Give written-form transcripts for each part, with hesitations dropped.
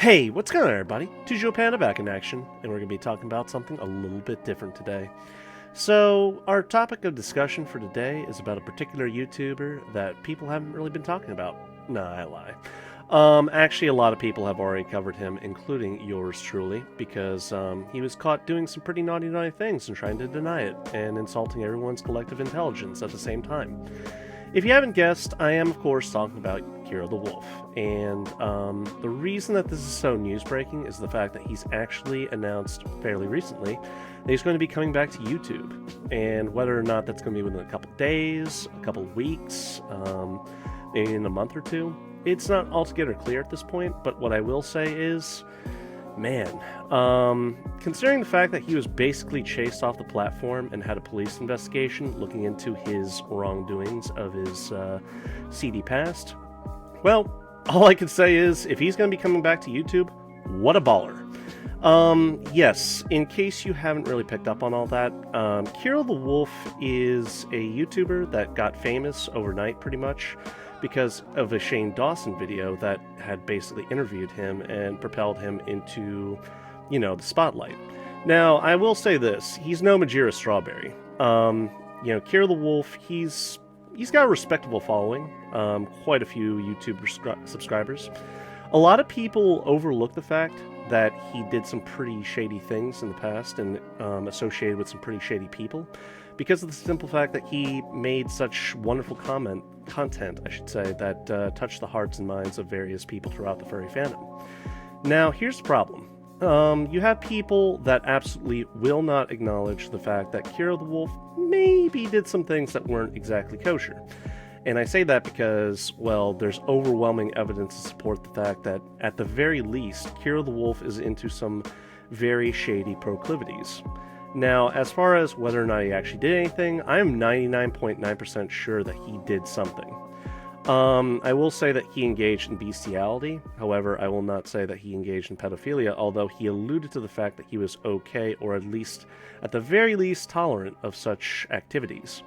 Hey, what's going on, everybody? Tujo Panda back in action, and we're going to be talking about something a little bit different today. So, our topic of discussion for today is about a particular YouTuber that people haven't really been talking about. Nah, I lie. Actually, a lot of people have already covered him, including yours truly, because he was caught doing some pretty naughty things and trying to deny it, and insulting everyone's collective intelligence at the same time. If you haven't guessed, I am, of course, talking about Kero the Wolf. And the reason that this is so news-breaking is the fact that he's actually announced fairly recently that he's going to be coming back to YouTube. And whether or not that's going to be within a couple days, a couple weeks, maybe in a month or two, it's not altogether clear at this point. But what I will say is, man, considering the fact that he was basically chased off the platform and had a police investigation looking into his wrongdoings of his seedy past, well, all I can say is, if he's going to be coming back to YouTube, what a baller. Yes, in case you haven't really picked up on all that, Kero the Wolf is a YouTuber that got famous overnight, pretty much, because of a Shane Dawson video that had basically interviewed him and propelled him into, the spotlight. Now, I will say this, he's no Majira Strawberry. Kero the Wolf, he's got a respectable following, quite a few YouTube subscribers. A lot of people overlook the fact that he did some pretty shady things in the past and associated with some pretty shady people, because of the simple fact that he made such wonderful content, that touched the hearts and minds of various people throughout the furry fandom. Now, here's the problem. You have people that absolutely will not acknowledge the fact that Kero the Wolf maybe did some things that weren't exactly kosher. And I say that because, well, there's overwhelming evidence to support the fact that, at the very least, Kero the Wolf is into some very shady proclivities. Now, as far as whether or not he actually did anything, I am 99.9% sure that he did something. I will say that he engaged in bestiality. However, I will not say that he engaged in pedophilia, although he alluded to the fact that he was okay, or at the very least, tolerant of such activities.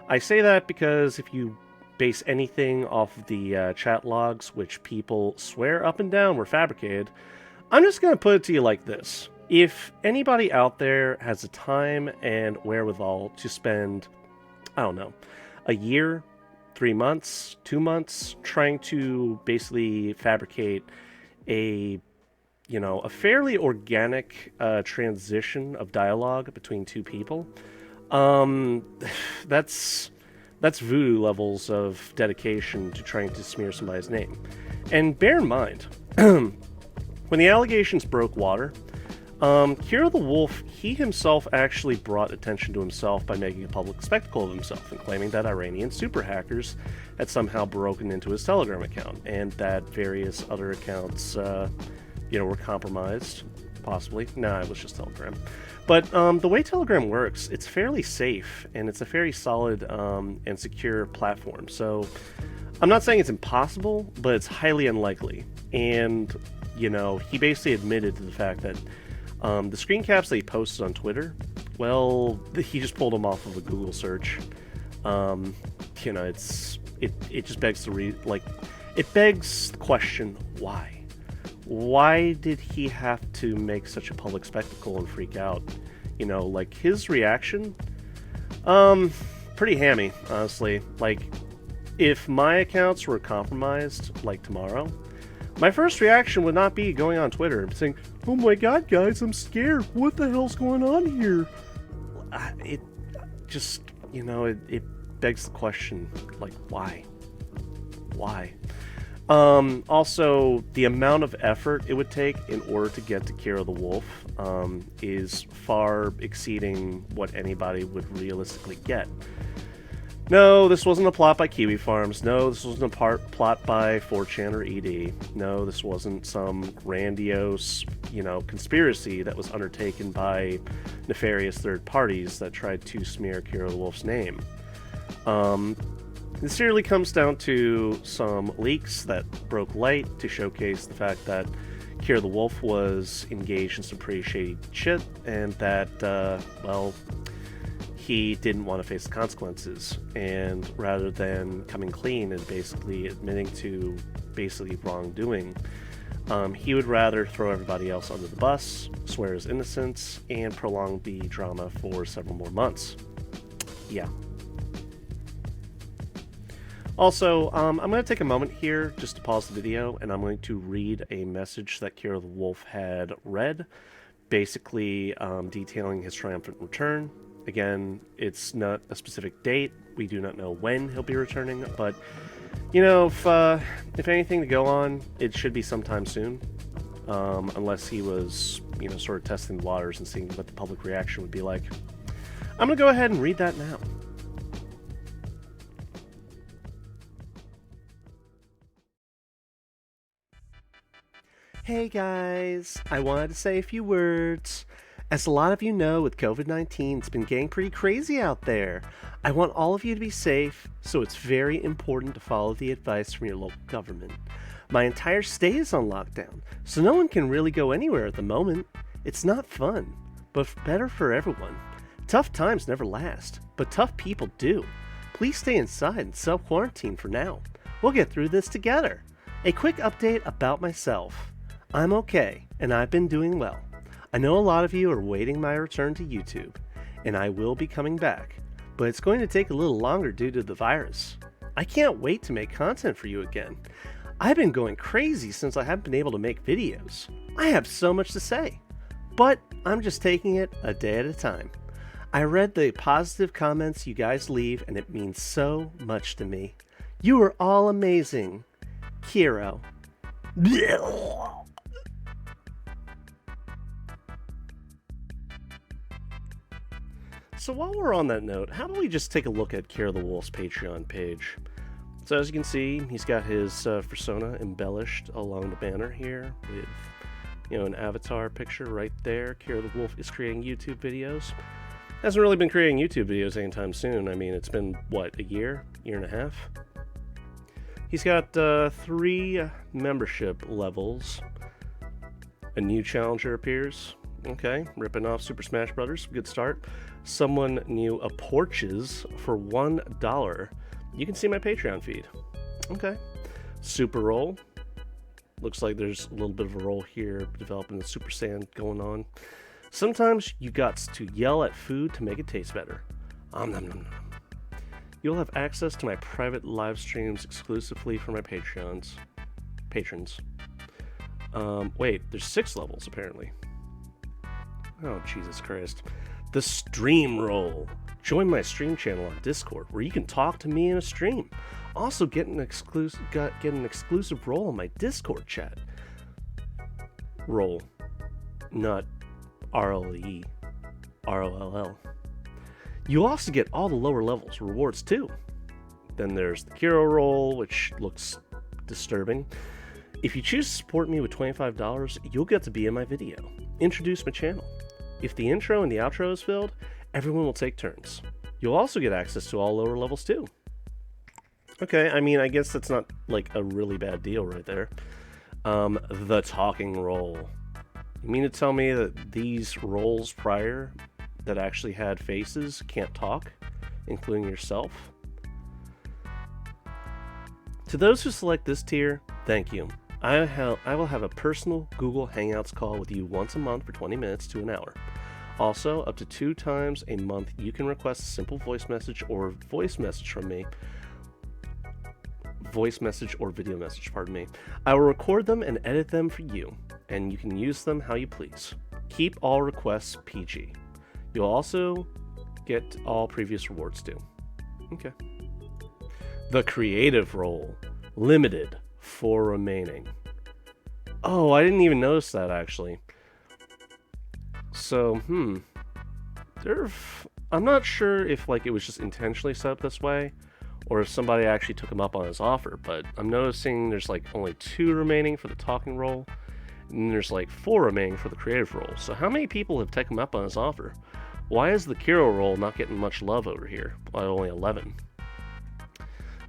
I say that because if you base anything off of the chat logs, which people swear up and down were fabricated, I'm just going to put it to you like this. If anybody out there has the time and wherewithal to spend, a year, 3 months, 2 months, trying to basically fabricate a fairly organic transition of dialogue between two people, that's voodoo levels of dedication to trying to smear somebody's name. And bear in mind, when the allegations broke water, Kero the Wolf, he himself actually brought attention to himself by making a public spectacle of himself and claiming that Iranian super hackers had somehow broken into his Telegram account, and that various other accounts, were compromised, possibly. Nah, it was just Telegram. But the way Telegram works, it's fairly safe, and it's a very solid and secure platform. So I'm not saying it's impossible, but it's highly unlikely. And, he basically admitted to the fact that the screen caps that he posted on Twitter, well, he just pulled them off of a Google search. It just begs it begs the question, why? Why did he have to make such a public spectacle and freak out? His reaction, pretty hammy, honestly. If my accounts were compromised, tomorrow, my first reaction would not be going on Twitter and saying, "Oh my god, guys, I'm scared. What the hell's going on here?" It just, it begs the question, why? Why? Also, the amount of effort it would take in order to get to Kero the Wolf is far exceeding what anybody would realistically get. No, this wasn't a plot by Kiwi Farms. No, this wasn't a plot by 4chan or ED. No, this wasn't some grandiose, conspiracy that was undertaken by nefarious third parties that tried to smear Kero the Wolf's name. This really comes down to some leaks that broke light to showcase the fact that Kero the Wolf was engaged in some pretty shady shit, and that, he didn't want to face the consequences, and rather than coming clean and basically admitting to wrongdoing, He would rather throw everybody else under the bus, swear his innocence, and prolong the drama for several more months. Yeah. Also, I'm going to take a moment here just to pause the video, and I'm going to read a message that Kero the Wolf had read, basically detailing his triumphant return. Again, it's not a specific date. We do not know when he'll be returning, but, you know, if anything to go on, it should be sometime soon. Unless he was, you know, sort of testing the waters and seeing what the public reaction would be like. I'm going to go ahead and read that now. Hey guys, I wanted to say a few words. As a lot of you know, with COVID-19, it's been getting pretty crazy out there. I want all of you to be safe, so it's very important to follow the advice from your local government. My entire state is on lockdown, so no one can really go anywhere at the moment. It's not fun, but better for everyone. Tough times never last, but tough people do. Please stay inside and self-quarantine for now. We'll get through this together. A quick update about myself. I'm okay, and I've been doing well. I know a lot of you are waiting my return to YouTube, and I will be coming back, but it's going to take a little longer due to the virus. I can't wait to make content for you again. I've been going crazy since I haven't been able to make videos. I have so much to say, but I'm just taking it a day at a time. I read the positive comments you guys leave, and it means so much to me. You are all amazing. Kero. So while we're on that note, how about we just take a look at Kero the Wolf's Patreon page. So as you can see, he's got his persona embellished along the banner here with, you know, an avatar picture right there. Kero the Wolf is creating YouTube videos. Hasn't really been creating YouTube videos anytime soon. I mean, it's been, what, a year and a half? He's got 3 membership levels. A new challenger appears. Okay, ripping off Super Smash Brothers. Good start. Someone new a Porches for $1. You can see my Patreon feed. Okay. Super Roll. Looks like there's a little bit of a roll here, developing the Super Saiyan going on. Sometimes you got to yell at food to make it taste better. Nom nom nom. You'll have access to my private live streams exclusively for my patrons. Wait, there's 6 levels apparently. Oh, Jesus Christ. The Stream Roll. Join my stream channel on Discord, where you can talk to me in a stream. Also get an exclusive role in my Discord chat. Roll. Not R-O-L-E. R-O-L-L. You also get all the lower levels rewards too. Then there's the Kero roll, which looks disturbing. If you choose to support me with $25, you'll get to be in my video. Introduce my channel. If the intro and the outro is filled, everyone will take turns. You'll also get access to all lower levels too. Okay, I mean, I guess that's not like a really bad deal right there. The talking roll. You mean to tell me that these roles prior that actually had faces can't talk, including yourself? To those who select this tier, thank you. I will have a personal Google Hangouts call with you once a month for 20 minutes to an hour. Also, up to 2 times a month, you can request a simple voice message or from me. Voice message or video message, pardon me. I will record them and edit them for you, and you can use them how you please. Keep all requests PG. You'll also get all previous rewards too. Okay. The creative role. Limited. 4 remaining. Oh, I didn't even notice that actually. So, I'm not sure if like it was just intentionally set up this way, or if somebody actually took him up on his offer, but I'm noticing there's like only 2 remaining for the talking role, and there's like 4 remaining for the creative role. So how many people have taken him up on his offer? Why is the Kero role not getting much love over here? Well, only 11.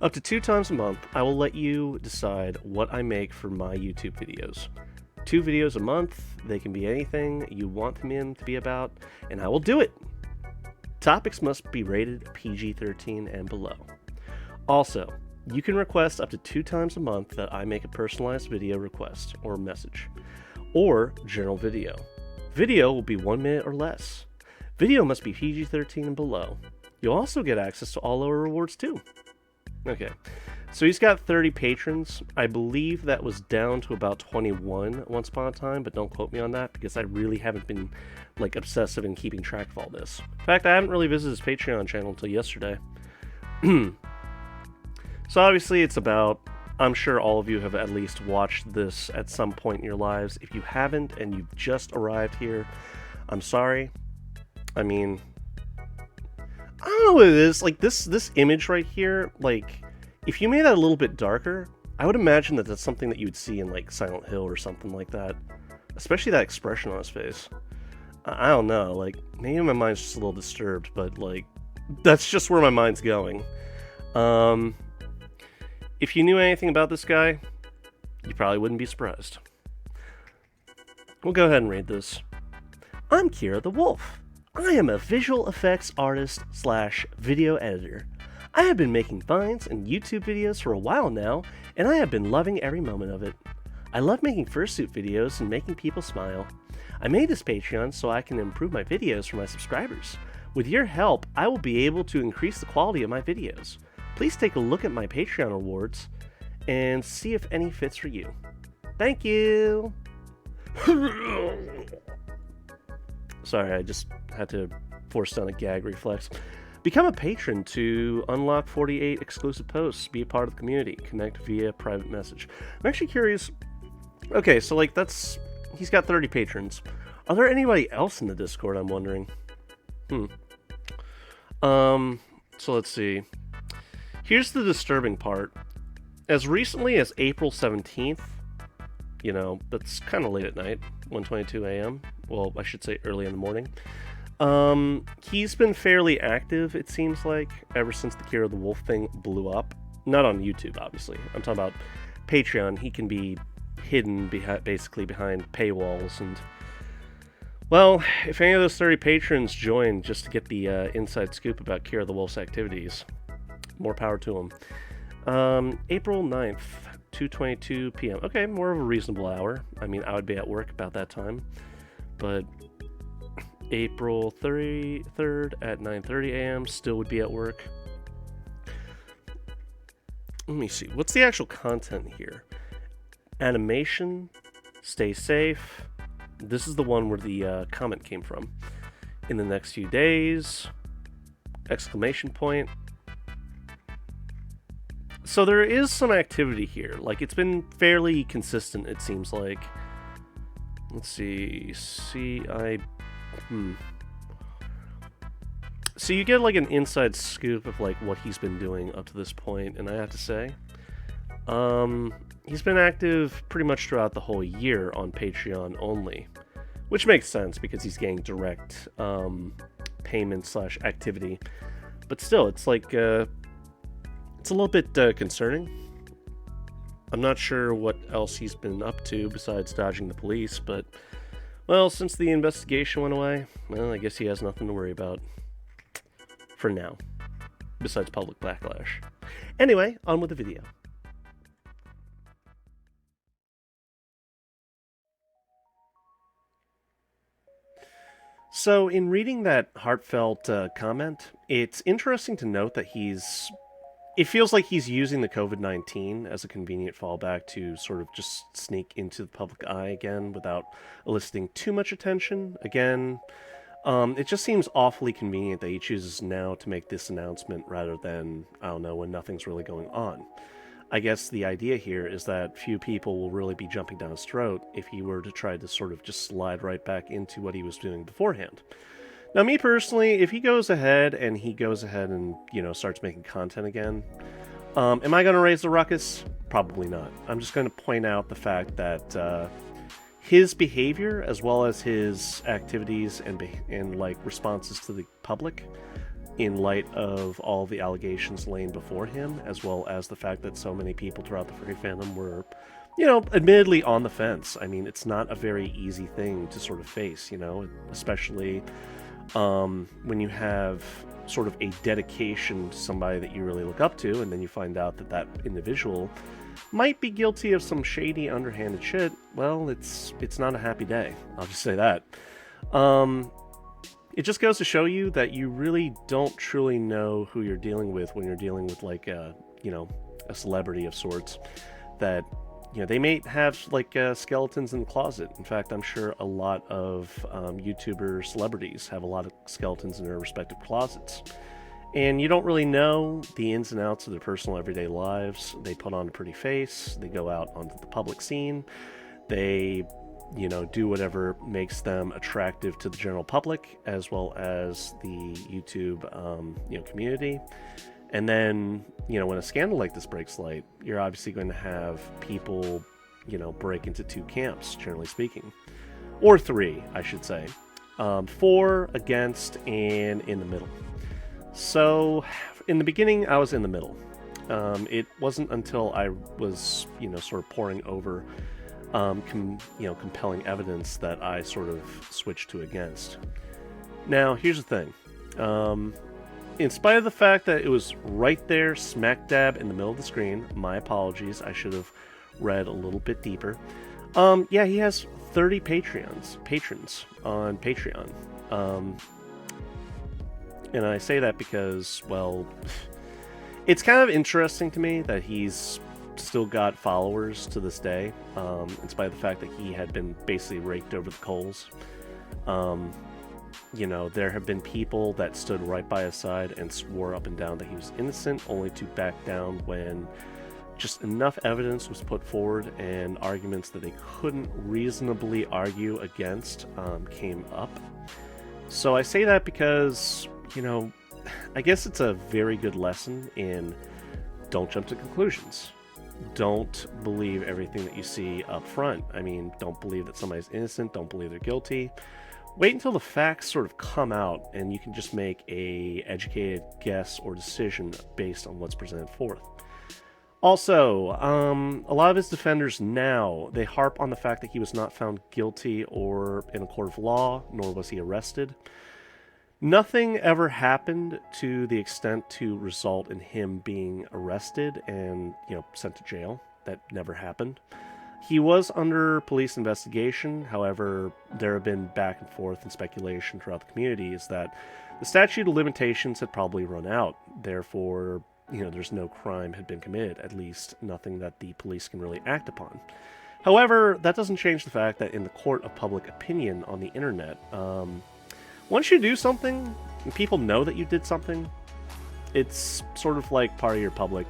Up to 2 times a month, I will let you decide what I make for my YouTube videos. 2 videos a month, they can be anything you want them to be about, and I will do it! Topics must be rated PG-13 and below. Also, You can request up to 2 times a month that I make a personalized video request or message, or general video. Video will be 1 minute or less. Video must be PG-13 and below. You'll also get access to all lower rewards too. Okay, so he's got 30 patrons. I believe that was down to about 21 once upon a time, but don't quote me on that because I really haven't been like obsessive in keeping track of all this. In fact, I haven't really visited his Patreon channel until yesterday. So obviously it's about, I'm sure all of you have at least watched this at some point in your lives. If you haven't and you've just arrived here, I'm sorry. I mean, I don't know what it is. Like this image right here, like if you made that a little bit darker, I would imagine that that's something that you would see in like Silent Hill or something like that. Especially that expression on his face. I don't know, like maybe my mind's just a little disturbed, but like that's just where my mind's going. If you knew anything about this guy, you probably wouldn't be surprised. We'll go ahead and read this. I'm Kero the Wolf. I am a visual effects artist / video editor. I have been making Vines and YouTube videos for a while now, and I have been loving every moment of it. I love making fursuit videos and making people smile. I made this Patreon so I can improve my videos for my subscribers. With your help, I will be able to increase the quality of my videos. Please take a look at my Patreon rewards and see if any fits for you. Thank you! Sorry, I just had to force down a gag reflex. Become a patron to unlock 48 exclusive posts, be a part of the community, connect via private message. I'm actually curious. Okay, so like he's got 30 patrons. Are there anybody else in the Discord, I'm wondering? So let's see. Here's the disturbing part. As recently as April 17th, you know, that's kind of late at night, 1:22 a.m. Well, I should say early in the morning. He's been fairly active, it seems like, ever since the Kero the Wolf thing blew up. Not on YouTube, obviously. I'm talking about Patreon. He can be hidden basically behind paywalls. And, well, if any of those 30 patrons join just to get the inside scoop about Kero the Wolf's activities, more power to him. April 9th, 2:22 p.m. Okay, more of a reasonable hour. I mean, I would be at work about that time. But April 3rd at 9:30 a.m. still would be at work. Let me see. What's the actual content here? Animation. Stay safe. This is the one where the comment came from. In the next few days. Exclamation point. So there is some activity here. Like, it's been fairly consistent, it seems like. Let's see. So you get like an inside scoop of like what he's been doing up to this point, and I have to say, he's been active pretty much throughout the whole year on Patreon only, which makes sense because he's getting direct payment / activity. But still, it's like it's a little bit concerning. I'm not sure what else he's been up to besides dodging the police, but, well, since the investigation went away, well, I guess he has nothing to worry about. For now. Besides public backlash. Anyway, on with the video. So, in reading that heartfelt comment, it's interesting to note that it feels like he's using the COVID-19 as a convenient fallback to sort of just sneak into the public eye again without eliciting too much attention. Again, it just seems awfully convenient that he chooses now to make this announcement rather than, I don't know, when nothing's really going on. I guess the idea here is that few people will really be jumping down his throat if he were to try to sort of just slide right back into what he was doing beforehand. Now, me personally, if he goes ahead and you know, starts making content again, am I going to raise the ruckus? Probably not. I'm just going to point out the fact that his behavior, as well as his activities and like responses to the public, in light of all the allegations laying before him, as well as the fact that so many people throughout the Furry Fandom were, you know, admittedly on the fence. I mean, it's not a very easy thing to sort of face, you know, especially when you have sort of a dedication to somebody that you really look up to, and then you find out that that individual might be guilty of some shady, underhanded shit, well, it's not a happy day. I'll just say that. It just goes to show you that you really don't truly know who you're dealing with when you're dealing with, like, a celebrity of sorts. That, they may have, like, skeletons in the closet. In fact, I'm sure a lot of YouTuber celebrities have a lot of skeletons in their respective closets. And you don't really know the ins and outs of their personal everyday lives. They put on a pretty face. They go out onto the public scene. They, do whatever makes them attractive to the general public, as well as the YouTube, community. And then, when a scandal like this breaks light, you're obviously going to have people, break into two camps, generally speaking. Or three, I should say. For, against, and in the middle. So, in the beginning, I was in the middle. It wasn't until I was, sort of poring over, compelling evidence that I sort of switched to against. Now, here's the thing. In spite of the fact that it was right there, smack dab in the middle of the screen, my apologies, I should have read a little bit deeper. Yeah, he has 30 patrons on Patreon. And I say that because, well, it's kind of interesting to me that he's still got followers to this day, in spite of the fact that he had been basically raked over the coals. There have been people that stood right by his side and swore up and down that he was innocent, only to back down when just enough evidence was put forward and arguments that they couldn't reasonably argue against came up. So I say that because, I guess it's a very good lesson in don't jump to conclusions. Don't believe everything that you see up front. I mean, don't believe that somebody's innocent. Don't believe they're guilty. Wait until the facts sort of come out and you can just make a educated guess or decision based on what's presented forth. Also, a lot of his defenders now, they harp on the fact that he was not found guilty or in a court of law, nor was he arrested. Nothing ever happened to the extent to result in him being arrested and, sent to jail. That never happened. He was under police investigation. However, there have been back and forth and speculation throughout the community is that the statute of limitations had probably run out. Therefore, there's no crime had been committed, at least nothing that the police can really act upon. However, that doesn't change the fact that in the court of public opinion on the internet, once you do something, and people know that you did something, it's sort of like part of your public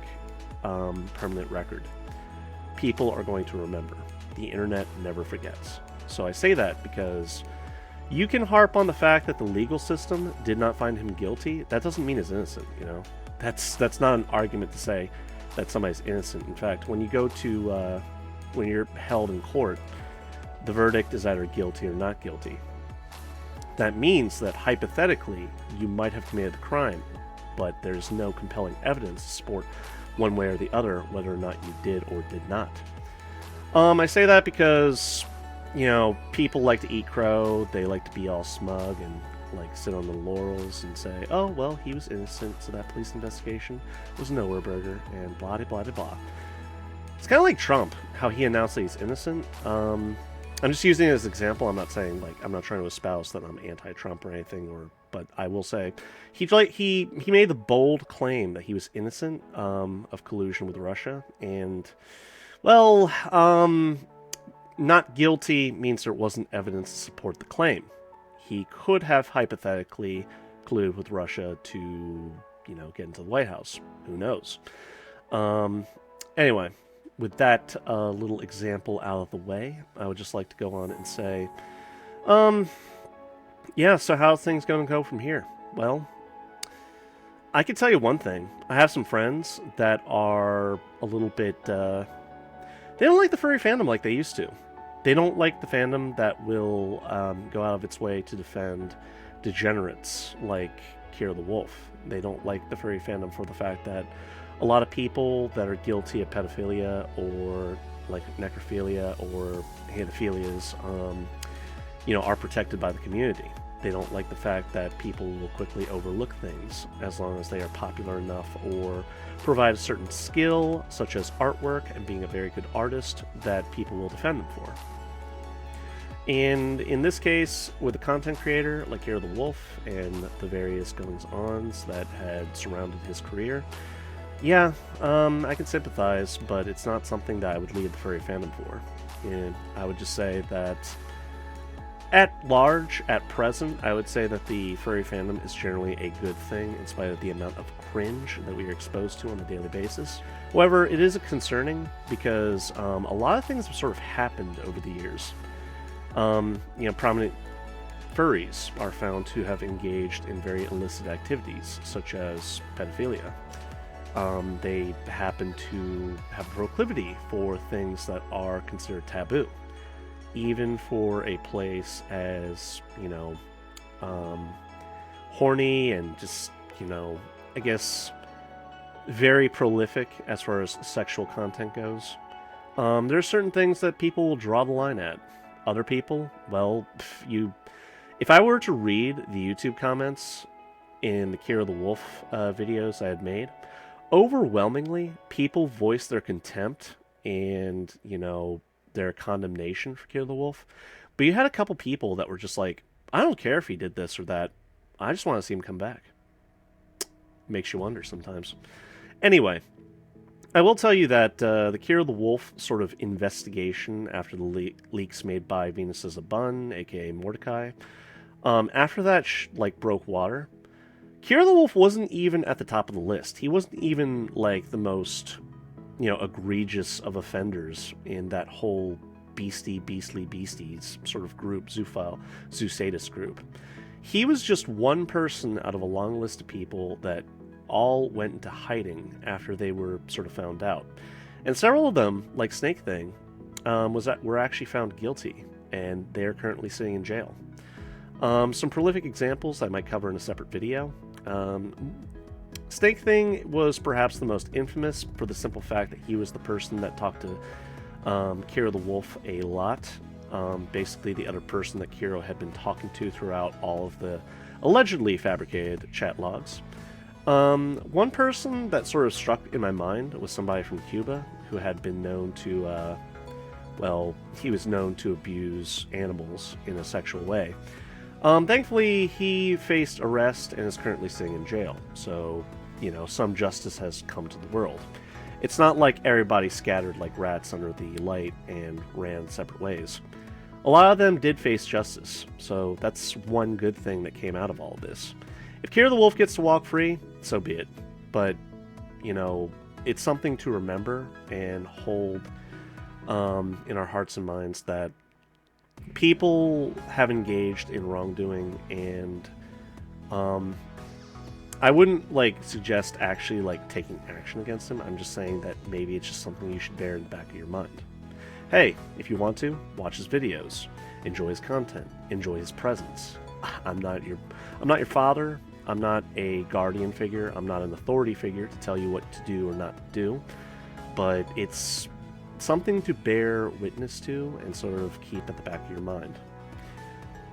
permanent record. People are going to remember. The internet never forgets. So I say that because you can harp on the fact that the legal system did not find him guilty. That doesn't mean he's innocent, That's not an argument to say that somebody's innocent. In fact, when you go to, when you're held in court, the verdict is either guilty or not guilty. That means that hypothetically, you might have committed the crime, but there's no compelling evidence to support one way or the other whether or not you did or did not. I say that because, people like to eat crow, they like to be all smug and like sit on the laurels and say, oh, well, he was innocent, so that police investigation was nowhere burger, and blah, blah, blah, blah. It's kind of like Trump, how he announced that he's innocent. I'm just using it as an example. I'm not saying, I'm not trying to espouse that I'm anti-Trump or anything, but I will say, he made the bold claim that he was innocent of collusion with Russia, and, well, not guilty means there wasn't evidence to support the claim. He could have hypothetically colluded with Russia to, get into the White House. Who knows? Anyway, with that little example out of the way, I would just like to go on and say, yeah, so how's things going to go from here? Well, I can tell you one thing. I have some friends that are a little bit, they don't like the furry fandom like they used to. They don't like the fandom that will go out of its way to defend degenerates like Kero the Wolf. They don't like the furry fandom for the fact that a lot of people that are guilty of pedophilia or like necrophilia or hanophilias, are protected by the community. They don't like the fact that people will quickly overlook things as long as they are popular enough or provide a certain skill, such as artwork and being a very good artist, that people will defend them for. And in this case, with a content creator like Kero the Wolf and the various goings-ons that had surrounded his career, yeah, I can sympathize, but it's not something that I would leave the furry fandom for. And I would just say that at large, at present, I would say that the furry fandom is generally a good thing in spite of the amount of cringe that we are exposed to on a daily basis. However, it is concerning because a lot of things have sort of happened over the years. Prominent furries are found to have engaged in very illicit activities, such as pedophilia. They happen to have a proclivity for things that are considered taboo, even for a place as, horny and just, I guess, very prolific as far as sexual content goes. There are certain things that people will draw the line at. Other people, well, if I were to read the YouTube comments in the Kero the Wolf videos I had made, overwhelmingly, people voiced their contempt and, their condemnation for Kero the Wolf. But you had a couple people that were just like, I don't care if he did this or that. I just want to see him come back. Makes you wonder sometimes. Anyway, I will tell you that the Kero the Wolf sort of investigation after the leaks made by Venus as a Bun, aka Mordecai, after that broke water, Kero the Wolf wasn't even at the top of the list. He wasn't even the most egregious of offenders in that whole beasties sort of group, zoo sadist group. He was just one person out of a long list of people that all went into hiding after they were sort of found out. And several of them, like Snake Thing, were actually found guilty, and they're currently sitting in jail. Some prolific examples I might cover in a separate video. Snake Thing was perhaps the most infamous for the simple fact that he was the person that talked to Kero the Wolf a lot. Basically the other person that Kero had been talking to throughout all of the allegedly fabricated chat logs. One person that sort of struck in my mind was somebody from Cuba who had been known to, he was known to abuse animals in a sexual way. Thankfully, he faced arrest and is currently sitting in jail, so, some justice has come to the world. It's not like everybody scattered like rats under the light and ran separate ways. A lot of them did face justice, so that's one good thing that came out of all of this. If Kero the Wolf gets to walk free, so be it. But, it's something to remember and hold in our hearts and minds that people have engaged in wrongdoing, and I wouldn't suggest actually taking action against them. I'm just saying that maybe it's just something you should bear in the back of your mind. Hey, if you want to, watch his videos, enjoy his content, enjoy his presence. I'm not your father. I'm not a guardian figure. I'm not an authority figure to tell you what to do or not to do. But it's something to bear witness to and sort of keep at the back of your mind.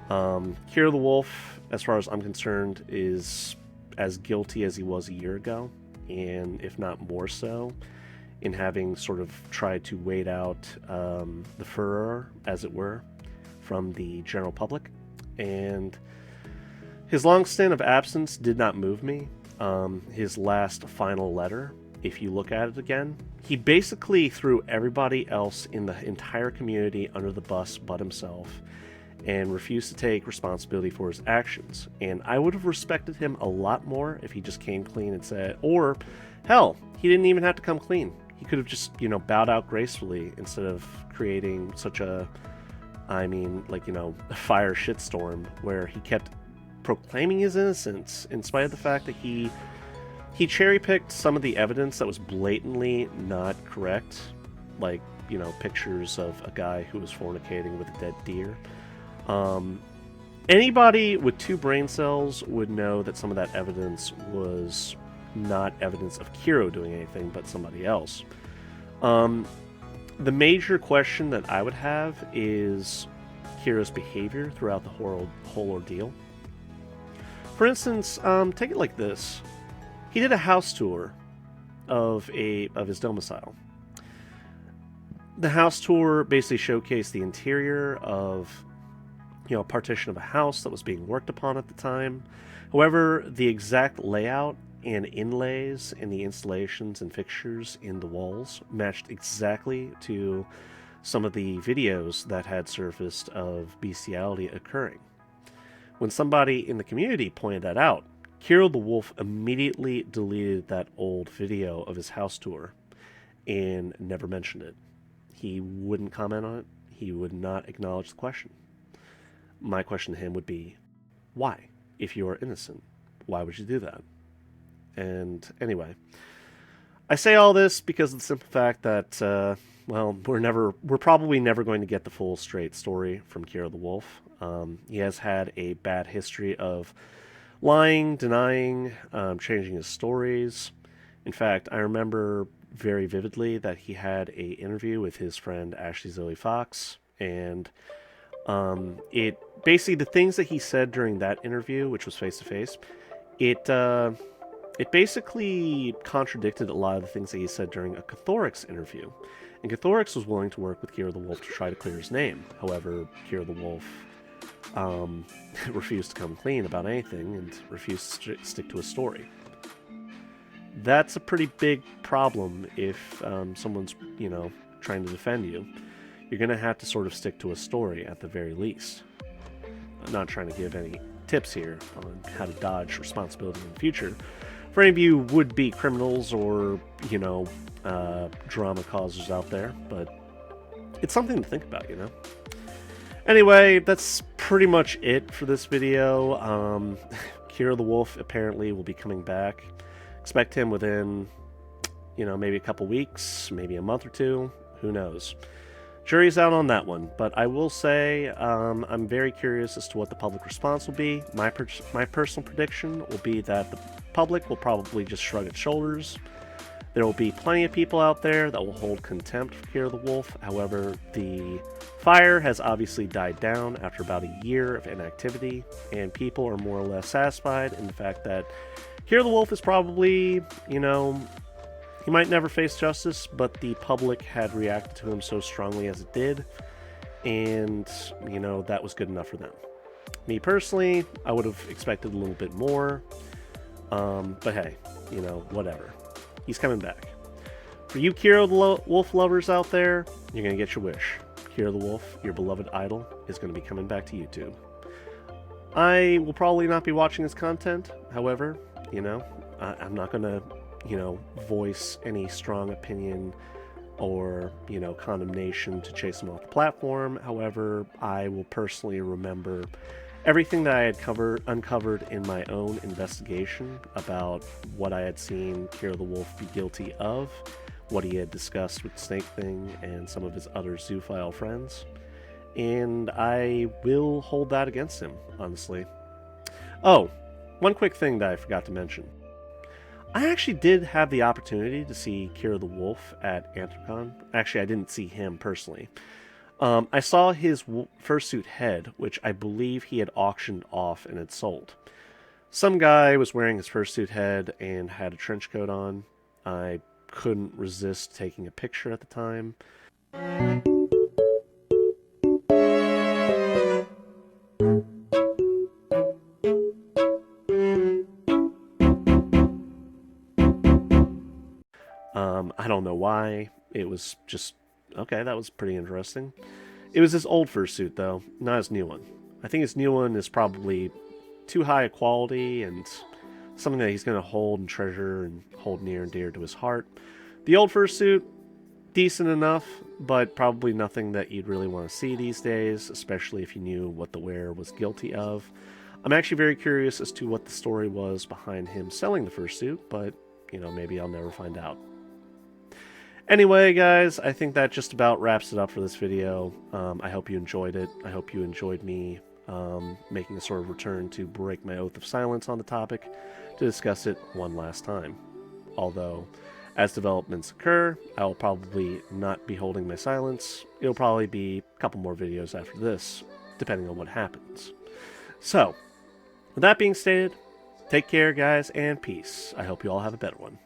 Kero the Wolf, as far as I'm concerned, is as guilty as he was a year ago, and if not more so, in having sort of tried to wait out the furor, as it were, from the general public. And his long stint of absence did not move me. His last final letter, if you look at it again, he basically threw everybody else in the entire community under the bus but himself, and refused to take responsibility for his actions. And I would have respected him a lot more if he just came clean and said, or hell, he didn't even have to come clean. He could have just, bowed out gracefully instead of creating such a, fire shitstorm where he kept proclaiming his innocence in spite of the fact that he cherry-picked some of the evidence that was blatantly not correct, pictures of a guy who was fornicating with a dead deer. Anybody with 2 brain cells would know that some of that evidence was not evidence of Kero doing anything, but somebody else. The major question that I would have is Kero's behavior throughout the whole ordeal. For instance, take it like this. He did a house tour of his domicile. The house tour basically showcased the interior of, a partition of a house that was being worked upon at the time. However, the exact layout and inlays in the installations and fixtures in the walls matched exactly to some of the videos that had surfaced of bestiality occurring. When somebody in the community pointed that out, Kero the Wolf immediately deleted that old video of his house tour and never mentioned it. He wouldn't comment on it. He would not acknowledge the question. My question to him would be, why? If you are innocent, why would you do that? And anyway, I say all this because of the simple fact that, we're probably never going to get the full straight story from Kero the Wolf. He has had a bad history of lying, denying, changing his stories. In fact, I remember very vividly that he had a interview with his friend Ashley Zoe Fox, and it basically, the things that he said during that interview, which was face to face, it basically contradicted a lot of the things that he said during a Cathorix interview. And Cathorix was willing to work with Kero the Wolf to try to clear his name. However, Kero the Wolf refused to come clean about anything and refused to stick to a story. That's a pretty big problem if someone's, trying to defend you. You're going to have to sort of stick to a story at the very least. I'm not trying to give any tips here on how to dodge responsibility in the future. For any of you would-be criminals or, drama causers out there, but it's something to think about, Anyway, that's pretty much it for this video. Kero the Wolf apparently will be coming back. Expect him within, maybe a couple weeks, maybe a month or two. Who knows? Jury's out on that one, but I will say I'm very curious as to what the public response will be. My personal prediction will be that the public will probably just shrug its shoulders. There will be plenty of people out there that will hold contempt for Kero the Wolf. However, the fire has obviously died down after about a year of inactivity, and people are more or less satisfied in the fact that Kero the Wolf is probably, he might never face justice, but the public had reacted to him so strongly as it did, and, that was good enough for them. Me personally, I would have expected a little bit more, but hey, whatever. He's coming back. For you Kero the Wolf lovers out there, you're going to get your wish. Kero the Wolf, your beloved idol, is going to be coming back to YouTube. I will probably not be watching his content, however, I'm not going to, voice any strong opinion or, condemnation to chase him off the platform. However, I will personally remember everything that I had uncovered in my own investigation about what I had seen Kero the Wolf be guilty of, what he had discussed with Snake Thing and some of his other zoophile friends, and I will hold that against him, honestly. Oh, one quick thing that I forgot to mention. I actually did have the opportunity to see Kero the Wolf at Anthrocon. Actually, I didn't see him personally. I saw his fursuit head, which I believe he had auctioned off and had sold. Some guy was wearing his fursuit head and had a trench coat on. I couldn't resist taking a picture at the time. I don't know why. It was just, okay, that was pretty interesting. It was his old fursuit, though, not his new one. I think his new one is probably too high a quality and something that he's going to hold and treasure and hold near and dear to his heart. The old fursuit, decent enough, but probably nothing that you'd really want to see these days, especially if you knew what the wearer was guilty of. I'm actually very curious as to what the story was behind him selling the fursuit, but, maybe I'll never find out. Anyway, guys, I think that just about wraps it up for this video. I hope you enjoyed it. I hope you enjoyed me making a sort of return to break my oath of silence on the topic to discuss it one last time. Although, as developments occur, I will probably not be holding my silence. It'll probably be a couple more videos after this, depending on what happens. So, with that being stated, Take care, guys, and peace. I hope you all have a better one.